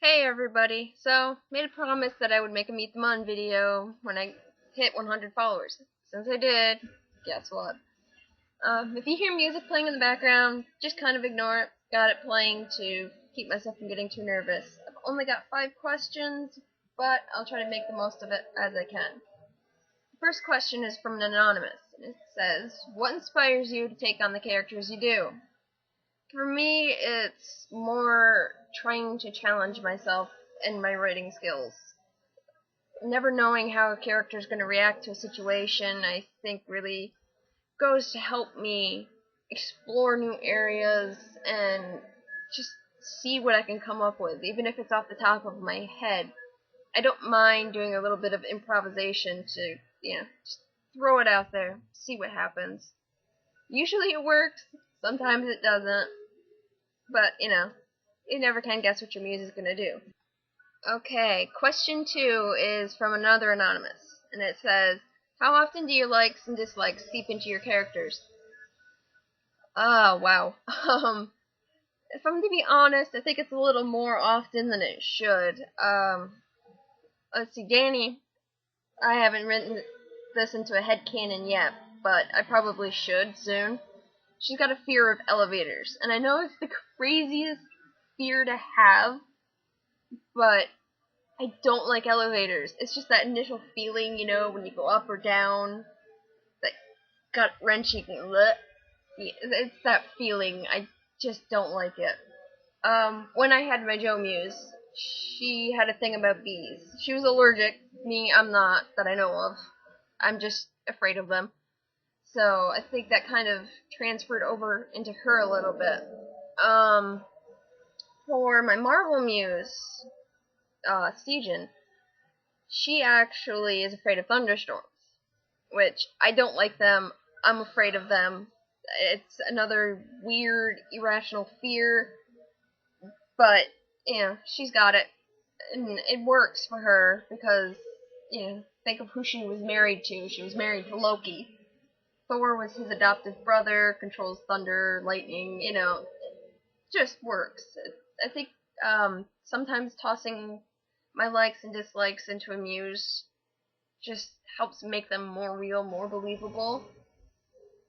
Hey everybody, so made a promise that I would make a Meet the Mun video when I hit 100 followers. Since I did, guess what? If you hear music playing in the background, just kind of ignore it. Got it playing to keep myself from getting too nervous. I've only got 5 questions, but I'll try to make the most of it as I can. The first question is from an anonymous, and it says, what inspires you to take on the characters you do? For me, it's more trying to challenge myself and my writing skills. Never knowing how a character is going to react to a situation, I think really goes to help me explore new areas and just see what I can come up with, even if it's off the top of my head. I don't mind doing a little bit of improvisation to, just throw it out there, see what happens. Usually it works, sometimes it doesn't. But, you never can guess what your muse is going to do. Okay, question 2 is from another anonymous, and it says, how often do your likes and dislikes seep into your characters? Wow. If I'm to be honest, I think it's a little more often than it should. Let's see, Dani, I haven't written this into a headcanon yet, but I probably should soon. She's got a fear of elevators, and I know it's the craziest fear to have, but I don't like elevators. It's just that initial feeling, when you go up or down, that gut-wrenching, it's that feeling. I just don't like it. When I had my Joe Muse, she had a thing about bees. She was allergic. Me, I'm not, that I know of. I'm just afraid of them. So I think that kind of transferred over into her a little bit. For my Marvel Muse, Sigyn, she actually is afraid of thunderstorms, which I don't like them. I'm afraid of them. It's another weird, irrational fear, but, she's got it, and it works for her because, think of who she was married to. She was married to Loki. Thor was his adopted brother, controls thunder, lightning, just works. I think sometimes tossing my likes and dislikes into a muse just helps make them more real, more believable.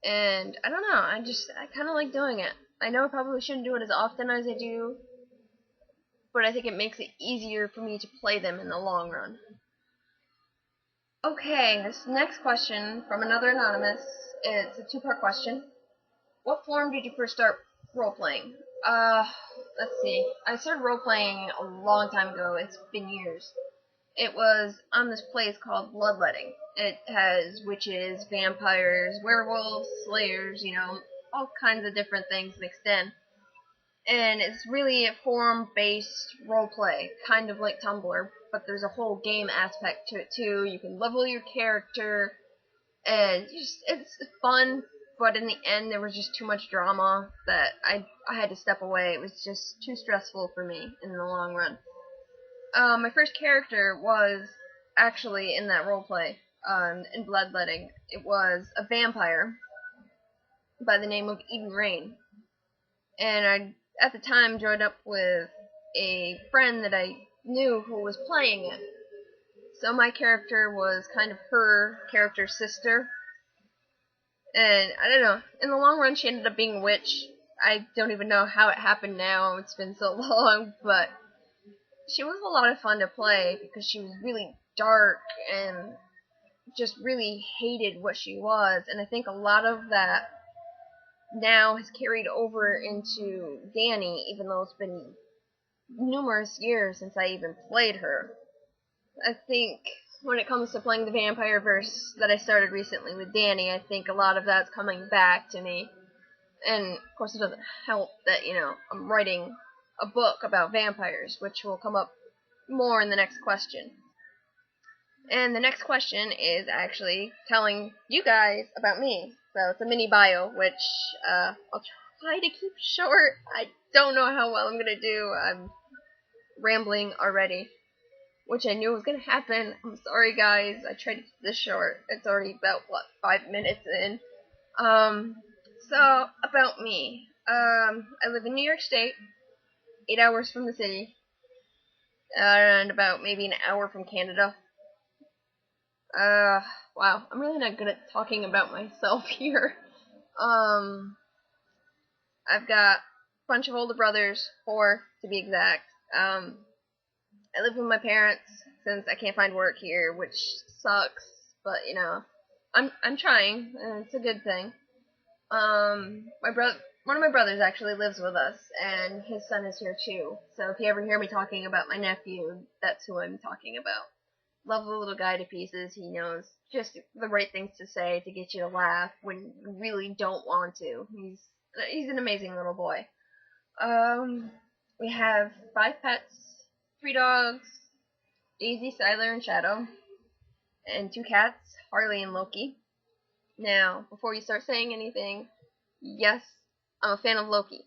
And I don't know, I kind of like doing it. I know I probably shouldn't do it as often as I do, but I think it makes it easier for me to play them in the long run. Okay, this next question from another anonymous. It's a 2-part question. What form did you first start role-playing? Let's see. I started role-playing a long time ago. It's been years. It was on this place called Bloodletting. It has witches, vampires, werewolves, slayers, all kinds of different things mixed in. And it's really a form-based role-play, kind of like Tumblr, but there's a whole game aspect to it too. You can level your character, and it's fun, but in the end there was just too much drama that I had to step away. It was just too stressful for me in the long run. My first character was actually in that roleplay, in Bloodletting. It was a vampire by the name of Eden Rain, and I at the time joined up with a friend that I knew who was playing it. So my character was kind of her character's sister. And I don't know, in the long run she ended up being a witch. I don't even know how it happened now, it's been so long, but she was a lot of fun to play because she was really dark and just really hated what she was, and I think a lot of that now has carried over into Dani, even though it's been numerous years since I even played her. I think when it comes to playing the vampire verse that I started recently with Dani, I think a lot of that's coming back to me. And of course it doesn't help that, I'm writing a book about vampires, which will come up more in the next question. And the next question is actually telling you guys about me. So it's a mini bio, which I'll try to keep short. I don't know how well I'm going to do. I'm rambling already, which I knew was going to happen. I'm sorry, guys. I tried to keep this short. It's already about, 5 minutes in. So, about me. I live in New York State, 8 hours from the city. and about maybe an hour from Canada. Wow, I'm really not good at talking about myself here. Um, I've got a bunch of older brothers, 4 to be exact. I live with my parents since I can't find work here, which sucks, but you know, I'm trying, and it's a good thing. One of my brothers actually lives with us, and his son is here too. So if you ever hear me talking about my nephew, that's who I'm talking about. Love the little guy to pieces. He knows just the right things to say to get you to laugh when you really don't want to. He's an amazing little boy. We have 5 pets, 3 dogs, Daisy, Siler, and Shadow, and 2 cats, Harley and Loki. Now, before you start saying anything, yes, I'm a fan of Loki,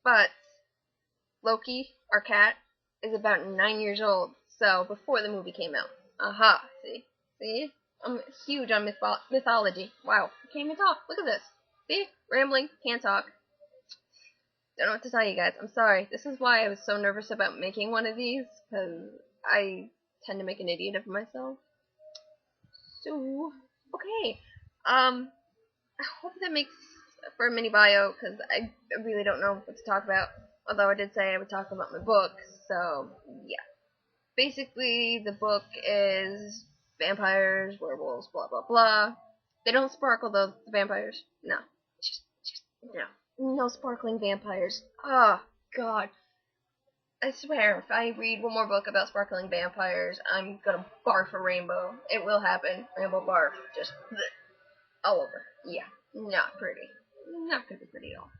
but Loki, our cat, is about 9 years old, so before the movie came out. Aha, see? I'm huge on mythology. Wow, I can't even talk. Look at this. See? Rambling, can't talk. Don't know what to tell you guys. I'm sorry. This is why I was so nervous about making one of these, because I tend to make an idiot of myself. So, okay. I hope that makes for a mini bio, because I really don't know what to talk about. Although I did say I would talk about my book, so yeah. Basically, the book is vampires, werewolves, blah blah blah. They don't sparkle though, the vampires. No. Just no. No sparkling vampires. Oh, God. I swear, if I read one more book about sparkling vampires, I'm gonna barf a rainbow. It will happen. Rainbow barf. Just all over. Yeah. Not pretty. Not gonna be pretty at all.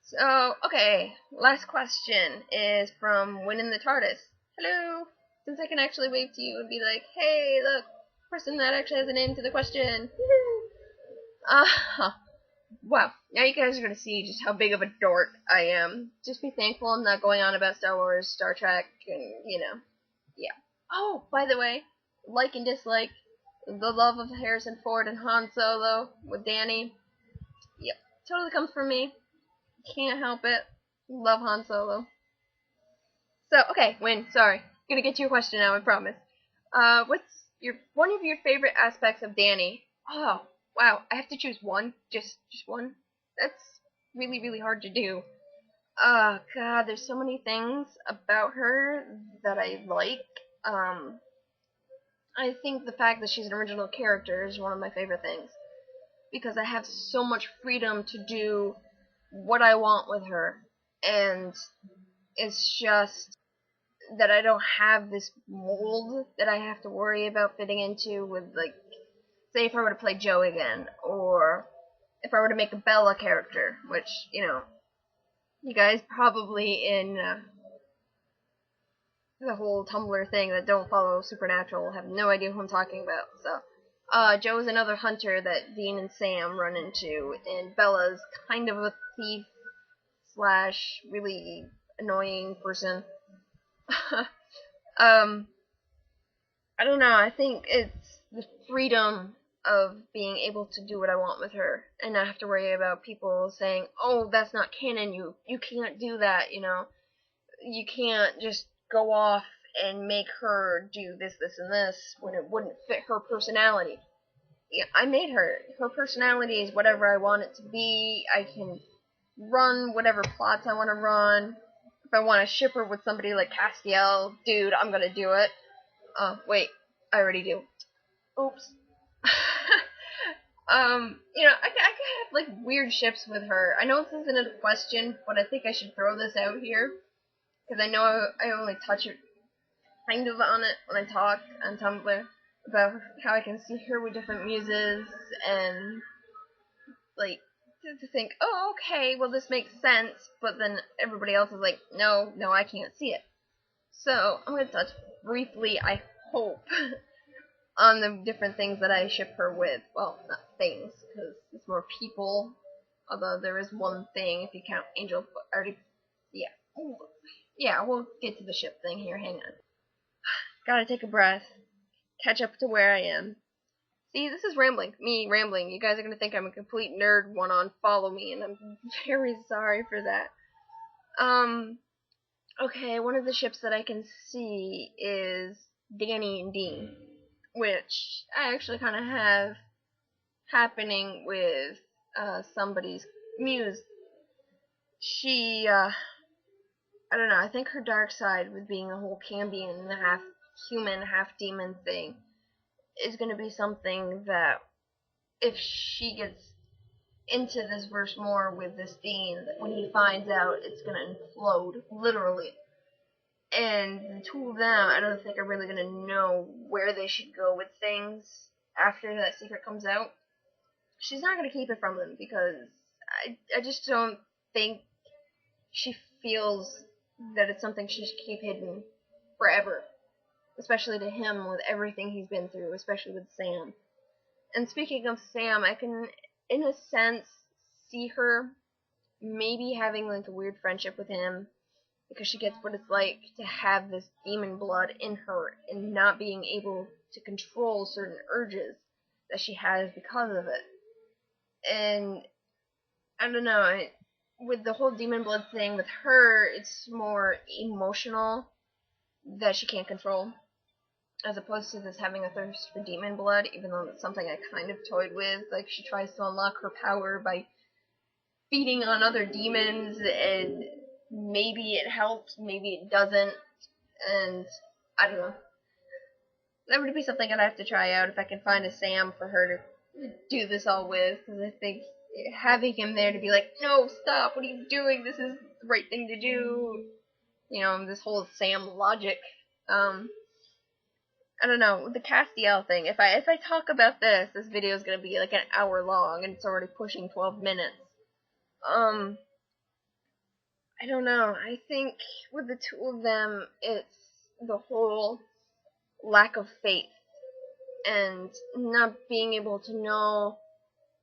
So, okay. Last question is from Win in the TARDIS. Hello. Since I can actually wave to you and be like, hey, look, person that actually has a name to the question. Wow, now you guys are going to see just how big of a dork I am. Just be thankful I'm not going on about Star Wars, Star Trek, and, you know, yeah. Oh, by the way, like and dislike, the love of Harrison Ford and Han Solo with Dani. Yep, totally comes from me. Can't help it. Love Han Solo. So, okay, Win, sorry. Gonna get to your question now, I promise. What's one of your favorite aspects of Dani? Oh, wow, I have to choose one? Just one? That's really, really hard to do. Oh, God, there's so many things about her that I like. I think the fact that she's an original character is one of my favorite things. Because I have so much freedom to do what I want with her. And it's just that I don't have this mold that I have to worry about fitting into with, like, say if I were to play Joe again, or if I were to make a Bella character, which, you know, you guys probably in the whole Tumblr thing that don't follow Supernatural have no idea who I'm talking about. So, Joe is another hunter that Dean and Sam run into, and Bella's kind of a thief slash really annoying person. I don't know, I think it's the freedom of being able to do what I want with her and not have to worry about people saying, oh, that's not canon, you can't do that, you know. You can't just go off and make her do this, this, and this when it wouldn't fit her personality. Yeah, I made her. Her personality is whatever I want it to be. I can run whatever plots I want to run. If I want to ship her with somebody like Castiel, dude, I'm gonna do it. Wait, I already do. Oops. You know, I could have, like, weird ships with her. I know this isn't a question, but I think I should throw this out here. Because I know I only touch it kind of on it when I talk on Tumblr about how I can see her with different muses and, like, to think, oh, okay, well, this makes sense, but then everybody else is like, no, I can't see it. So, I'm going to touch briefly, I hope, on the different things that I ship her with. Well, not things, because it's more people, although there is one thing, if you count Angel, already, yeah. Ooh. Yeah, we'll get to the ship thing here, hang on. Gotta take a breath, catch up to where I am. See, this is rambling, me rambling. You guys are gonna think I'm a complete nerd, wanna unfollow me, and I'm very sorry for that. Okay, one of the ships that I can see is Dani and Dean, which I actually kind of have happening with somebody's muse. She, I don't know, I think her dark side with being a whole Cambion, half human, half demon thing is going to be something that if she gets into this verse more with this Dean, when he finds out, it's going to implode, literally. And the two of them, I don't think are really going to know where they should go with things after that secret comes out. She's not going to keep it from them because I just don't think she feels that it's something she should keep hidden forever. Especially to him with everything he's been through, especially with Sam. And speaking of Sam, I can, in a sense, see her maybe having like a weird friendship with him because she gets what it's like to have this demon blood in her and not being able to control certain urges that she has because of it. And I don't know, with the whole demon blood thing with her, it's more emotional that she can't control, as opposed to this having a thirst for demon blood, even though it's something I kind of toyed with. Like, she tries to unlock her power by feeding on other demons, and maybe it helps, maybe it doesn't, and I don't know. That would be something I'd have to try out if I can find a Sam for her to do this all with, because I think having him there to be like, no, stop, what are you doing? This is the right thing to do. You know, this whole Sam logic. I don't know, the Castiel thing. If I talk about this video is gonna be like an hour long, and it's already pushing 12 minutes. I don't know. I think with the two of them, it's the whole lack of faith and not being able to know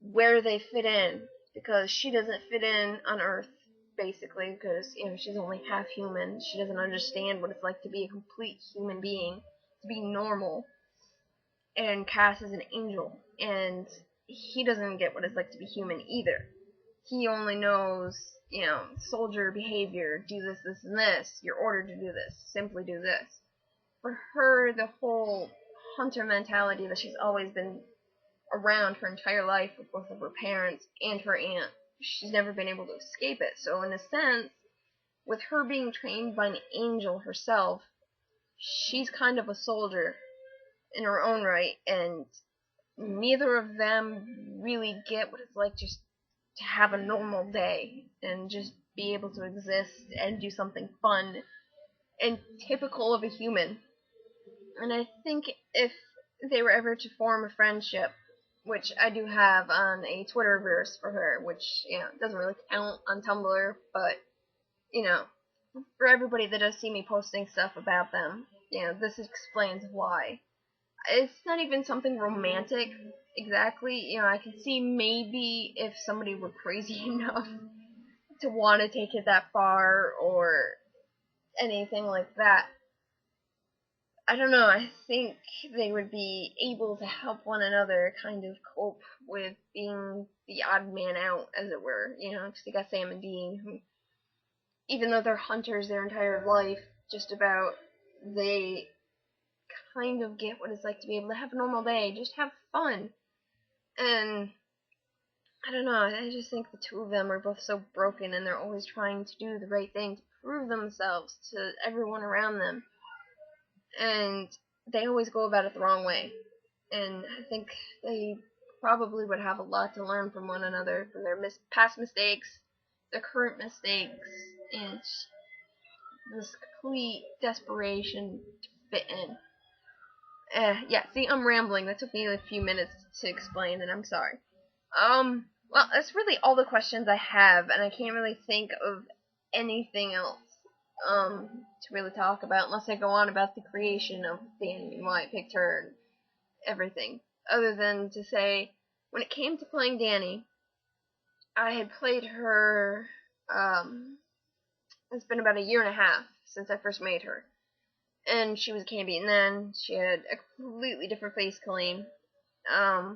where they fit in, because she doesn't fit in on Earth, basically, because, you know, she's only half human. She doesn't understand what it's like to be a complete human being, to be normal. And Cass is an angel, and he doesn't get what it's like to be human either. He only knows, you know, soldier behavior, do this, this, and this. You're ordered to do this. Simply do this. For her, the whole hunter mentality that she's always been around her entire life with both of her parents and her aunt, she's never been able to escape it. So in a sense, with her being trained by an angel herself, she's kind of a soldier in her own right, and neither of them really get what it's like just to have a normal day and just be able to exist and do something fun and typical of a human. And I think if they were ever to form a friendship, which I do have on a Twitterverse for her, which, you know, doesn't really count on Tumblr, but, you know, for everybody that does see me posting stuff about them, you know, this explains why. It's not even something romantic exactly. You know, I can see maybe if somebody were crazy enough to want to take it that far or anything like that. I don't know, I think they would be able to help one another kind of cope with being the odd man out, as it were. You know, because you got Sam and Dean, who, even though they're hunters their entire life, just about, they kind of get what it's like to be able to have a normal day, just have fun. And I don't know, I just think the two of them are both so broken, and they're always trying to do the right thing to prove themselves to everyone around them. And they always go about it the wrong way. And I think they probably would have a lot to learn from one another, from their past mistakes, their current mistakes, and this complete desperation to fit in. Yeah, see, I'm rambling. That took me a few minutes to explain, and I'm sorry. Well, that's really all the questions I have, and I can't really think of anything else, to really talk about, unless I go on about the creation of Dani and why I picked her and everything. Other than to say, when it came to playing Dani, I had played her, it's been about a year and a half since I first made her. And she was a Cambion then. She had a completely different face claim. I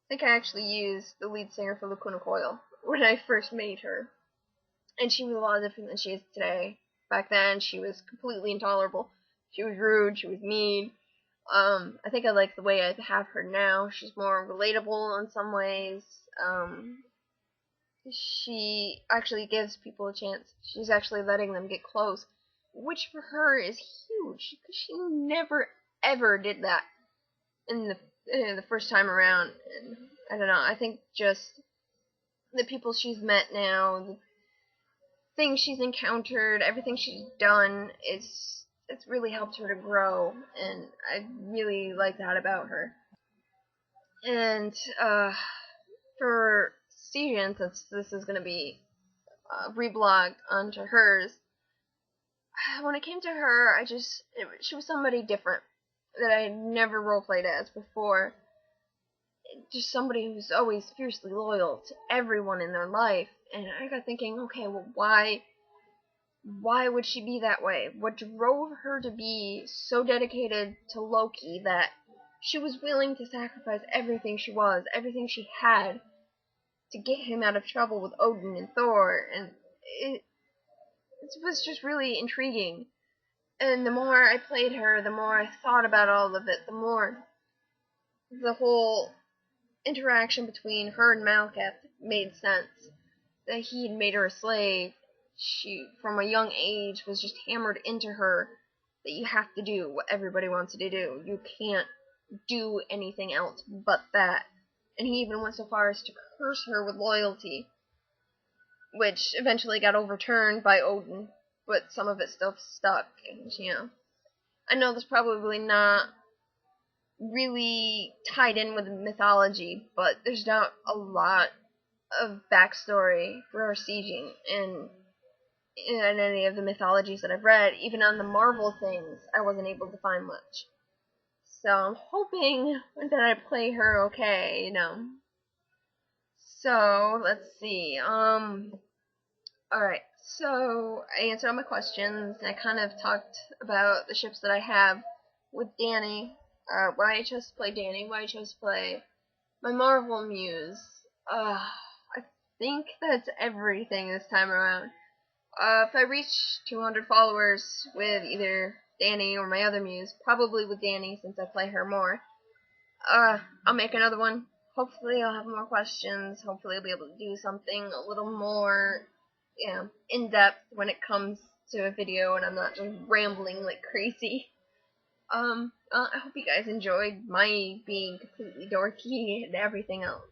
think I actually used the lead singer for Lacuna Coil when I first made her. And she was a lot different than she is today. back then she was completely intolerable. She was rude, she was mean. I think I like the way I have her now. She's more relatable in some ways. She actually gives people a chance. She's actually letting them get close, which for her is huge because she never ever did that in the first time around. And I don't know. I think just the people she's met now, the things she's encountered, everything she's done, it's really helped her to grow, and I really like that about her. And for Sigyn, since this is going to be reblogged onto hers, when it came to her, she was somebody different that I had never roleplayed as before. Just somebody who's always fiercely loyal to everyone in their life. And I got thinking, okay, well, why would she be that way? What drove her to be so dedicated to Loki that she was willing to sacrifice everything she was, everything she had, to get him out of trouble with Odin and Thor? And it was just really intriguing. And the more I played her, the more I thought about all of it, the more the whole interaction between her and Malkath made sense. That he had made her a slave. She, from a young age, was just hammered into her that you have to do what everybody wants you to do. You can't do anything else but that. And he even went so far as to curse her with loyalty, which eventually got overturned by Odin, but some of it still stuck. And, I know that's probably not really tied in with mythology, but there's not a lot of backstory for our Sigyn in any of the mythologies that I've read. Even on the Marvel things, I wasn't able to find much. So I'm hoping that I play her okay, So, let's see. Alright, so I answered all my questions, and I kind of talked about the ships that I have with Dani, why I chose to play Dani, why I chose to play my Marvel Muse. I think that's everything this time around. If I reach 200 followers with either Dani or my other Muse, probably with Dani since I play her more, I'll make another one. Hopefully I'll have more questions. Hopefully I'll be able to do something a little more, in-depth when it comes to a video and I'm not just rambling like crazy. I hope you guys enjoyed my being completely dorky and everything else.